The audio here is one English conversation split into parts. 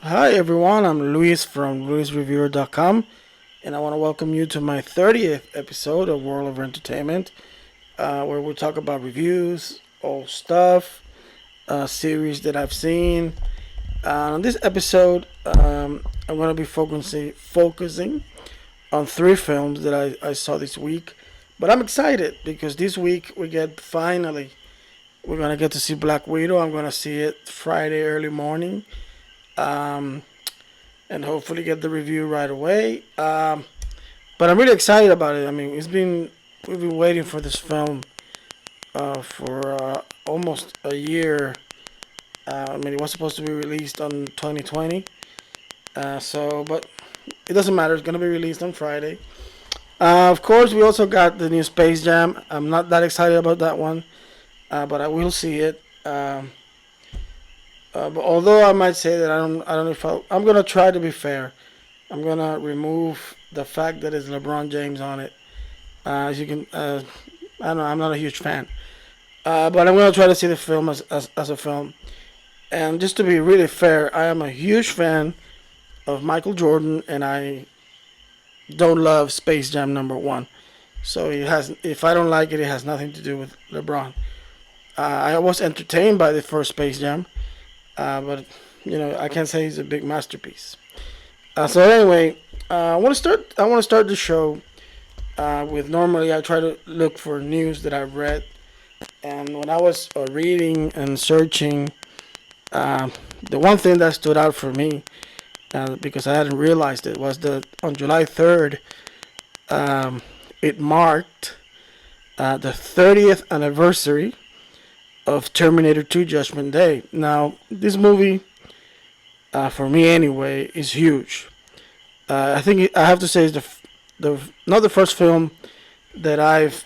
Hi everyone, I'm Luis from LuisReviewer.com, and I want to welcome you to my 30th episode of World of Entertainment, where we talk about reviews, old stuff, series that I've seen. On this episode, I'm going to be focusing on three films that I saw this week. But I'm excited because this week we're going to get to see Black Widow. I'm going to see it Friday early morning. Um, and hopefully get the review right away. But I'm really excited about it. I mean, we've been waiting for this film for almost a year. I mean, it was supposed to be released on 2020. But it doesn't matter. It's gonna be released on Friday. Of course, we also got the new Space Jam. I'm not that excited about that one, but I will see it. But although I might say that I don't know if I'm gonna try to be fair. I'm gonna remove the fact that it's LeBron James on it. As you can, I don't know. I'm not a huge fan, but I'm gonna try to see the film as a film. And just to be really fair, I am a huge fan of Michael Jordan, and I don't love Space Jam number one. So it has. If I don't like it, it has nothing to do with LeBron. I was entertained by the first Space Jam, but I can't say it's a big masterpiece. So anyway, I want to start. I want to start the show with normally I try to look for news that I've read, and when I was reading and searching, uh, the one thing that stood out for me because I hadn't realized it was that on July 3rd, um, it marked the 30th anniversary of Terminator 2: Judgment Day. Now, this movie, for me anyway, is huge. I think I have to say it's the not the first film that I've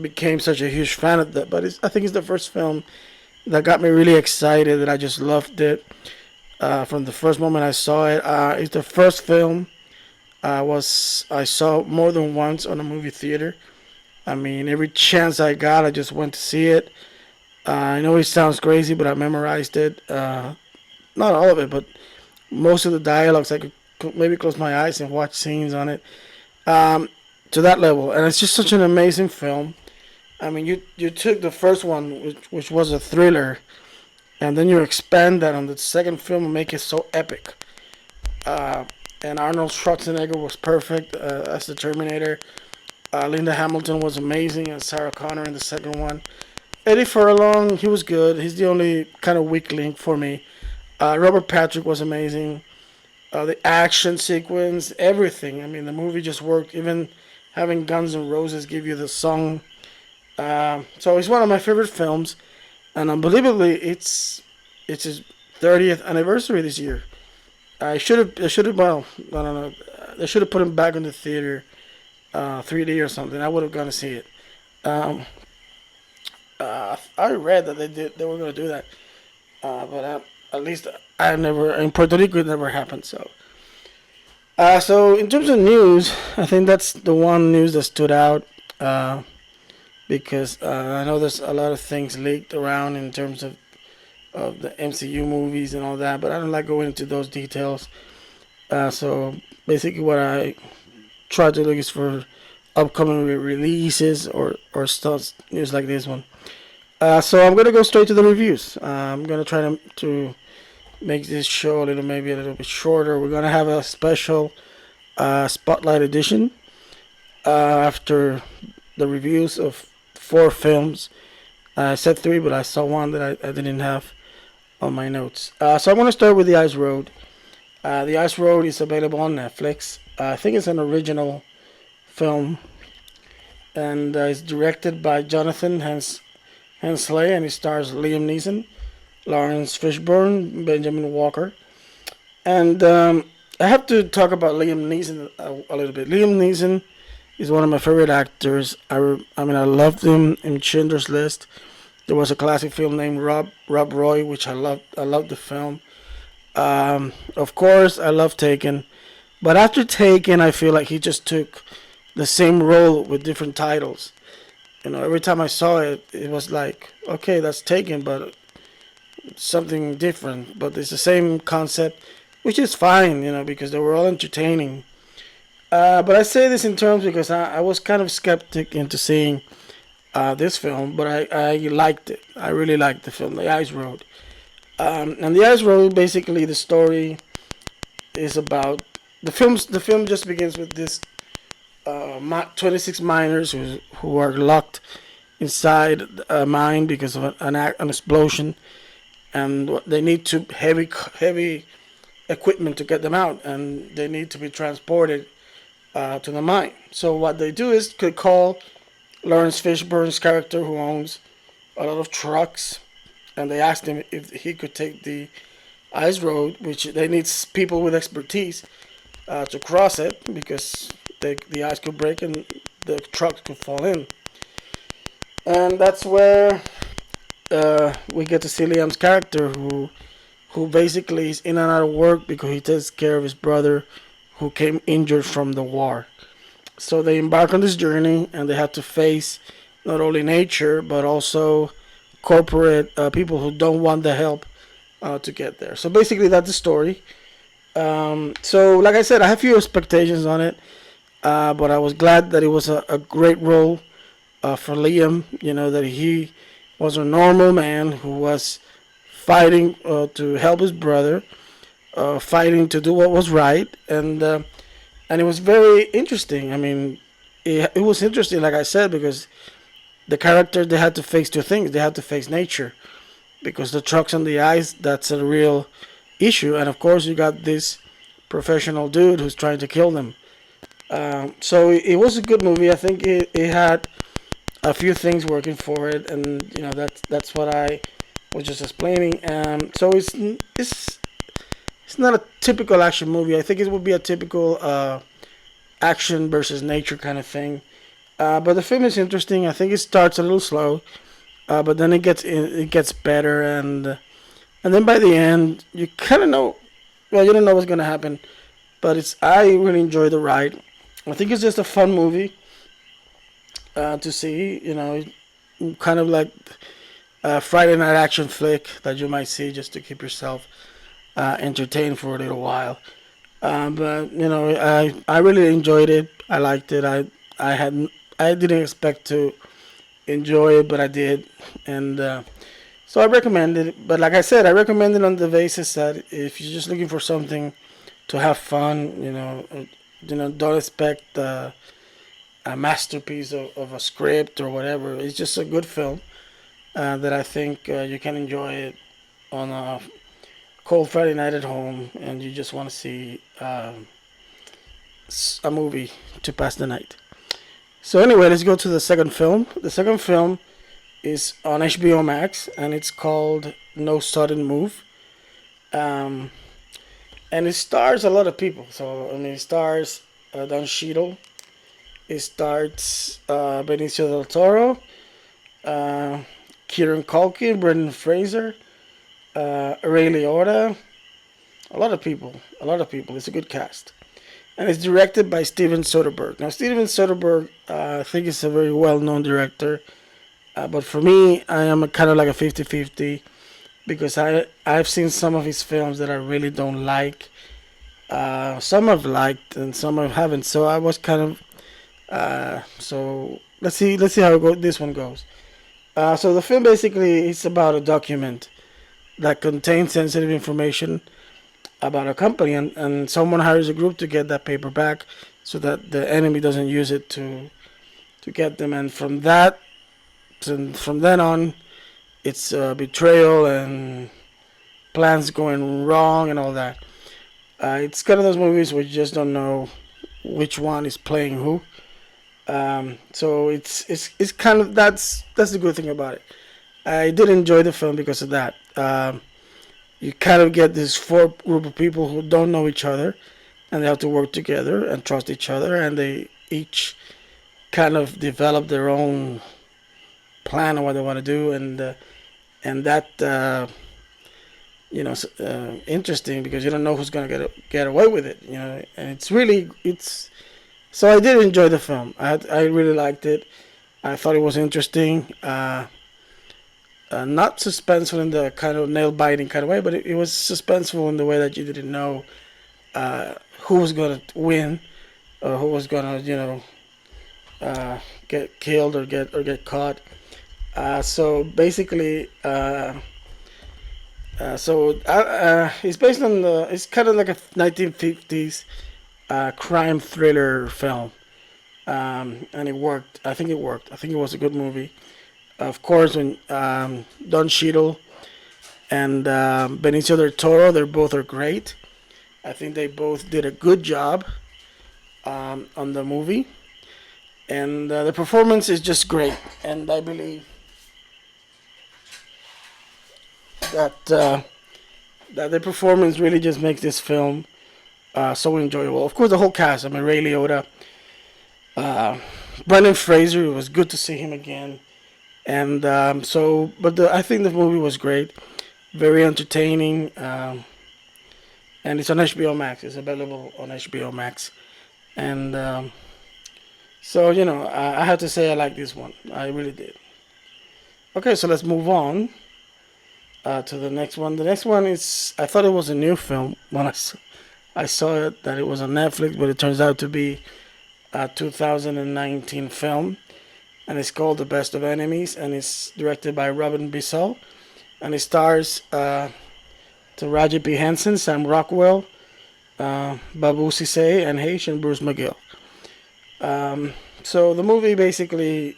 became such a huge fan of that, but I think it's the first film that got me really excited. That I just loved it from the first moment I saw it. It's the first film I saw more than once on a movie theater. I mean, every chance I got, I just went to see it. I know it sounds crazy, but I memorized it. Not all of it, but most of the dialogues. I could maybe close my eyes and watch scenes on it. Um, to that level, and it's just such an amazing film. I mean, you took the first one, which was a thriller, and then you expand that on the second film and make it so epic. Uh, and Arnold Schwarzenegger was perfect as the Terminator. Linda Hamilton was amazing as Sarah Connor in the second one. Eddie Furlong, he was good. He's the only kind of weak link for me. Robert Patrick was amazing. The action sequence, everything. I mean, the movie just worked. Even having Guns N' Roses give you the song. So it's one of my favorite films, and unbelievably, it's his 30th anniversary this year. Well, I don't know. They should have put him back in the theater, 3D or something. I would have gone to see it. Um, I read that they were going to do that, but at least I never in Puerto Rico it never happened. So in terms of news, I think that's the one news that stood out because I know there's a lot of things leaked around in terms of the MCU movies and all that, but I don't like going into those details. So basically, what I try to look is for upcoming releases or stuff news like this one. So I'm gonna go straight to the reviews. I'm gonna try to make this show maybe a little bit shorter. We're gonna have a special spotlight edition after the reviews of four films. I said three, but I saw one that I didn't have on my notes. So I'm gonna start with The Ice Road. The Ice Road is available on Netflix. I think it's an original film, and it's directed by Jonathan Hensley, and it stars Liam Neeson, Lawrence Fishburne, Benjamin Walker, and I have to talk about Liam Neeson a little bit. Liam Neeson is one of my favorite actors. I mean, I loved him in Schindler's List. There was a classic film named Rob Roy, which I loved. I loved the film. Of course, I love Taken, but after Taken, I feel like he just took the same role with different titles. Every time I saw it, it was like, okay, that's Taken, but something different, but it's the same concept, which is fine, because they were all entertaining. But I say this in terms because I was kind of skeptic into seeing this film, but I liked it. I really liked the film, The Ice Road. And The Ice Road, basically, the story is about the film just begins with this 26 miners who are locked inside a mine because of an explosion, and they need to heavy equipment to get them out, and they need to be transported to the mine. So what they do is could call Lawrence Fishburne's character, who owns a lot of trucks, and they asked him if he could take the ice road, which they need people with expertise to cross it because the ice could break and the trucks could fall in. And that's where we get to see Liam's character, who basically is in and out of work because he takes care of his brother, who came injured from the war. So they embark on this journey, and they have to face not only nature but also corporate people who don't want the help to get there. So basically, that's the story. So, like I said, I have few expectations on it, but I was glad that it was a great role for Liam. That he was a normal man who was fighting to help his brother, fighting to do what was right, and it was very interesting. I mean, it was interesting, like I said, because the character, they had to face two things. They had to face nature because the trucks on the ice, that's a real issue, and of course you got this professional dude who's trying to kill them. So it was a good movie. I think it had a few things working for it, and that's what I was just explaining. So it's not a typical action movie. I think it would be a typical action versus nature kind of thing. But the film is interesting. I think it starts a little slow, but then it gets better, and then by the end you kind of know. Well, you don't know what's gonna happen, but I really enjoy the ride. I think it's just a fun movie to see. Kind of like a Friday night action flick that you might see just to keep yourself entertained for a little while. But I really enjoyed it. I liked it. I didn't expect to enjoy it, but I did, and so I recommend it. But like I said, I recommend it on the basis that if you're just looking for something to have fun, don't expect a masterpiece of a script or whatever. It's just a good film that I think you can enjoy it on a cold Friday night at home, and you just want to see a movie to pass the night. So anyway, let's go to the second film. The second film is on HBO Max, and it's called No Sudden Move. Um, and it stars a lot of people. So I mean, it stars Don Cheadle. It stars Benicio del Toro, uh, Kieran Culkin, Brendan Fraser, Ray Liotta. A lot of people. A lot of people. It's a good cast. And it's directed by Steven Soderbergh. Now, Steven Soderbergh, I think, is a very well-known director. But for me, I am kind of like a 50-50 because I've seen some of his films that I really don't like. Some I've liked and some I haven't. So I was kind of so let's see how this one goes. So the film basically is about a document that contains sensitive information about a company, and someone hires a group to get that paper back so that the enemy doesn't use it to get them. And from then on, it's betrayal and plans going wrong and all that. It's kind of those movies where you just don't know which one is playing who. So it's kind of that's the good thing about it. I did enjoy the film because of that. You kind of get this four group of people who don't know each other, and they have to work together and trust each other, and they each kind of develop their own plan of what they want to do, and that interesting because you don't know who's gonna get away with it, and it's so I did enjoy the film. I really liked it. I thought it was interesting. not suspenseful in the kind of nail biting kind of way, but it was suspenseful in the way that you didn't know uh, who was going to win or who was going to, get killed or get caught. So basically, it's based on the. It's kind of like a 1950s crime thriller film, and it worked. I think it worked. I think it was a good movie. Of course, when Don Cheadle and Benicio del Toro, they both are great. I think they both did a good job on the movie, and the performance is just great. And I believe that that the performance really just makes this film so enjoyable. Of course, the whole cast. I mean, Ray Liotta, uh, Brendan Fraser. It was good to see him again. And I think the movie was great, very entertaining, and it's on HBO Max. It's available on HBO Max, and I have to say I like this one. I really did. Okay, so let's move on to the next one. The next one is I thought it was a new film when I saw it that it was on Netflix, but it turns out to be a 2019 film, and it's called The Best of Enemies, and it's directed by Robin Bissell, and it stars Taraji P. Henson, Sam Rockwell, Babu Sisse, and Haitian Bruce McGill. So the movie basically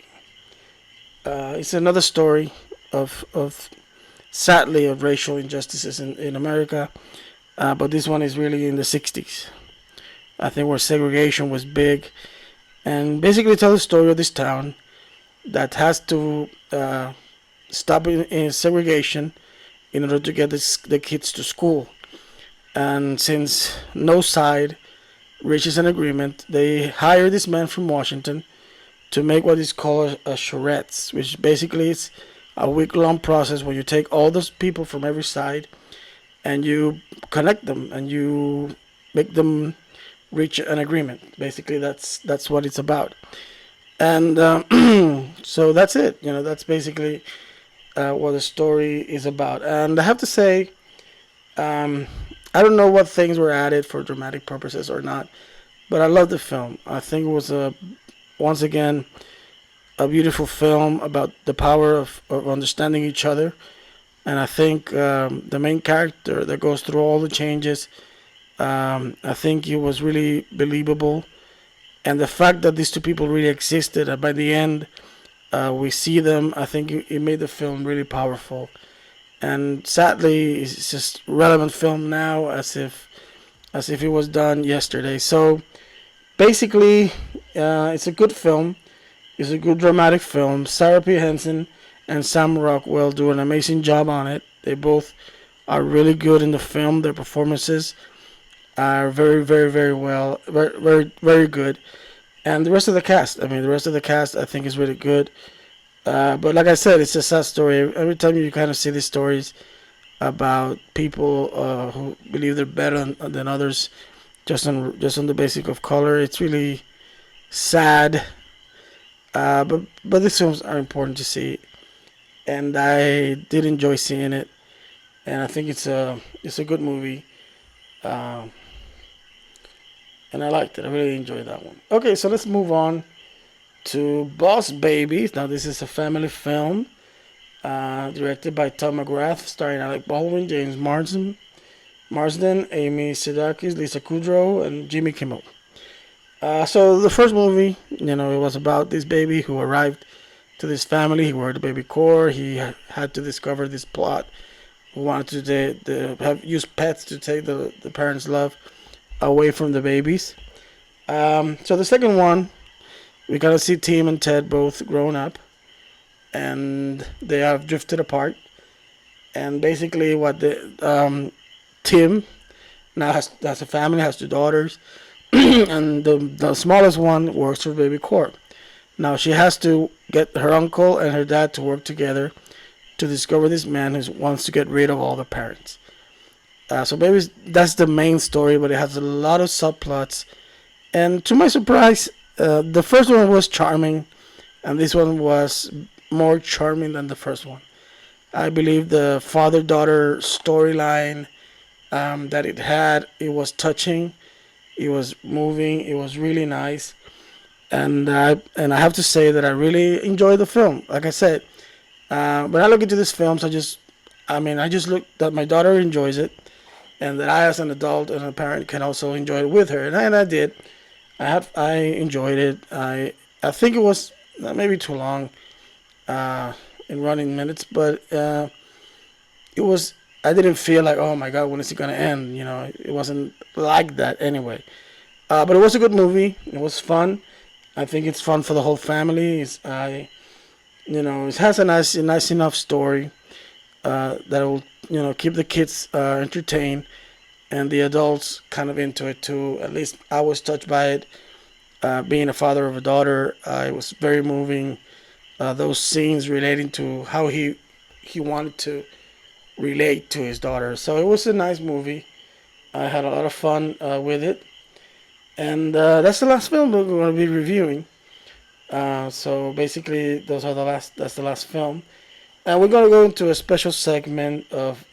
it's another story of sadly of racial injustices in America, but this one is really in the 60s. I think where segregation was big, and basically tell the story of this town that has to stop in segregation in order to get the kids to school. And since no side reaches an agreement, they hire this man from Washington to make what is called a charrettes, which basically is a week-long process where you take all those people from every side and you connect them and you make them reach an agreement. Basically, that's what it's about. And so that's it. That's basically what the story is about. And I have to say, I don't know what things were added for dramatic purposes or not, but I love the film. I think it was once again a beautiful film about the power of understanding each other. And I think the main character that goes through all the changes, I think it was really believable. And the fact that these two people really existed, and by the end we see them, I think it made the film really powerful. And sadly, it's just relevant film now, as if it was done yesterday. So basically, it's a good film. It's a good dramatic film. Sarah P. Henson and Sam Rockwell do an amazing job on it. They both are really good in the film. Their performances are very, very, very well, very, very, very good. And the rest of the cast, I think is really good. But like I said, it's a sad story. Every time you kind of see these stories about people who believe they're better than others, just on the basic of color, it's really sad. But these films are important to see, and I did enjoy seeing it, and I think it's a good movie. Um, and I liked it. I really enjoyed that one. Okay, so let's move on to Boss Babies. Now, this is a family film directed by Tom McGrath, starring Alec Baldwin, James Marsden, Amy Sedakis, Lisa Kudrow, and Jimmy Kimmel. So the first movie, it was about this baby who arrived to this family. He wore the baby core. He had to discover this plot. Who wanted to have use pets to take the parents' love away from the babies. So the second one, we gotta see Tim and Ted both grown up, and they have drifted apart. And basically, what Tim now has a family, has two daughters, and the smallest one works for Baby Corp. Now she has to get her uncle and her dad to work together to discover this man who wants to get rid of all the parents. So maybe that's the main story, but it has a lot of subplots. And to my surprise, the first one was charming, and this one was more charming than the first one. I believe the father-daughter storyline that it had, it was touching, it was moving, it was really nice, and I have to say that I really enjoyed the film. Like I said, when I look into these films, I just look that my daughter enjoys it, and that I, as an adult and a parent, can also enjoy it with her, and I did. I enjoyed it. I think it was maybe too long uh, in running minutes, but it was. I didn't feel like, oh my god, when is it gonna end? You know, it wasn't like that anyway. But it was a good movie. It was fun. I think it's fun for the whole family. It has a nice enough story that will, keep the kids entertained and the adults kind of into it too. At least I was touched by it. Being a father of a daughter, it was very moving. Those scenes relating to how he wanted to relate to his daughter. So it was a nice movie. I had a lot of fun with it, and that's the last film we're going to be reviewing. So basically, those are the last. That's the last film, and we're going to go into a special segment of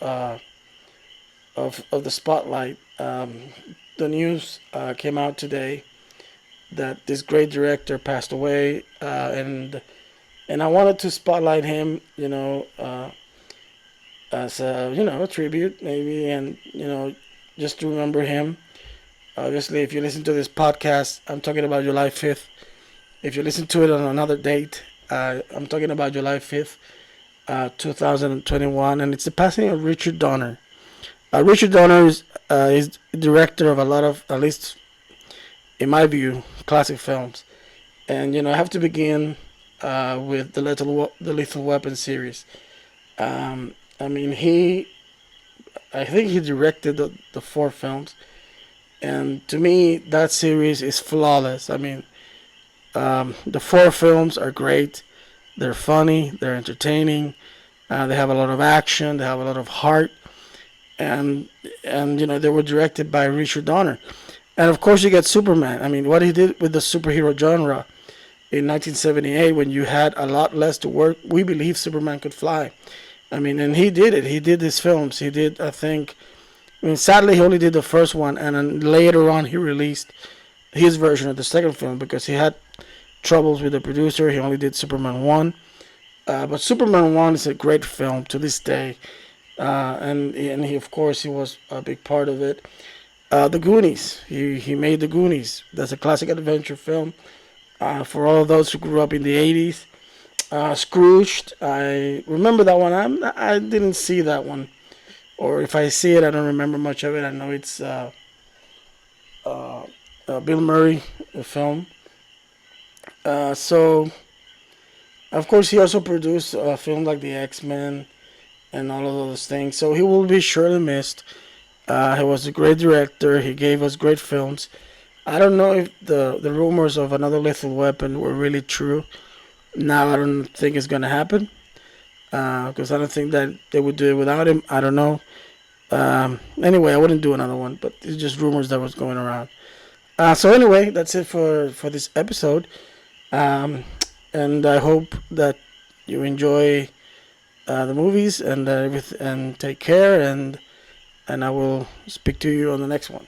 the spotlight. The news came out today that this great director passed away, and I wanted to spotlight him, as a tribute maybe, and just to remember him. Obviously, if you listen to this podcast, I'm talking about July 5th. If you listen to it on another date, I'm talking about July 5th, 2021, and it's the passing of Richard Donner. Richard Donner is director of a lot of, at least in my view, classic films. And I have to begin with the Lethal Weapon series. I mean, I think he directed the four films, and to me, that series is flawless. I mean, the four films are great. They're funny. They're entertaining. They have a lot of action. They have a lot of heart, and they were directed by Richard Donner. And of course, you get Superman. I mean, what he did with the superhero genre in 1978, when you had a lot less to work, we believed Superman could fly. I mean, and he did it. He did his films. He did, I think. I mean, sadly, he only did the first one, and then later on, he released his version of the second film because he had troubles with the producer. He only did Superman 1. But Superman 1 is a great film to this day. And he, of course, he was a big part of it. The Goonies. He made The Goonies. That's a classic adventure film for all of those who grew up in the 80s. Scrooged. I remember that one. I didn't see that one. Or if I see it, I don't remember much of it. I know it's Bill Murray, the film. So, of course, he also produced a film like The X-Men and all of those things. So he will be surely missed. He was a great director. He gave us great films. I don't know if the rumors of another Lethal Weapon were really true. Now I don't think it's gonna happen because I don't think that they would do it without him. I don't know. Anyway, I wouldn't do another one, but it's just rumors that was going around. So anyway, that's it for this episode, and I hope that you enjoy the movies and everything, and take care, and I will speak to you on the next one.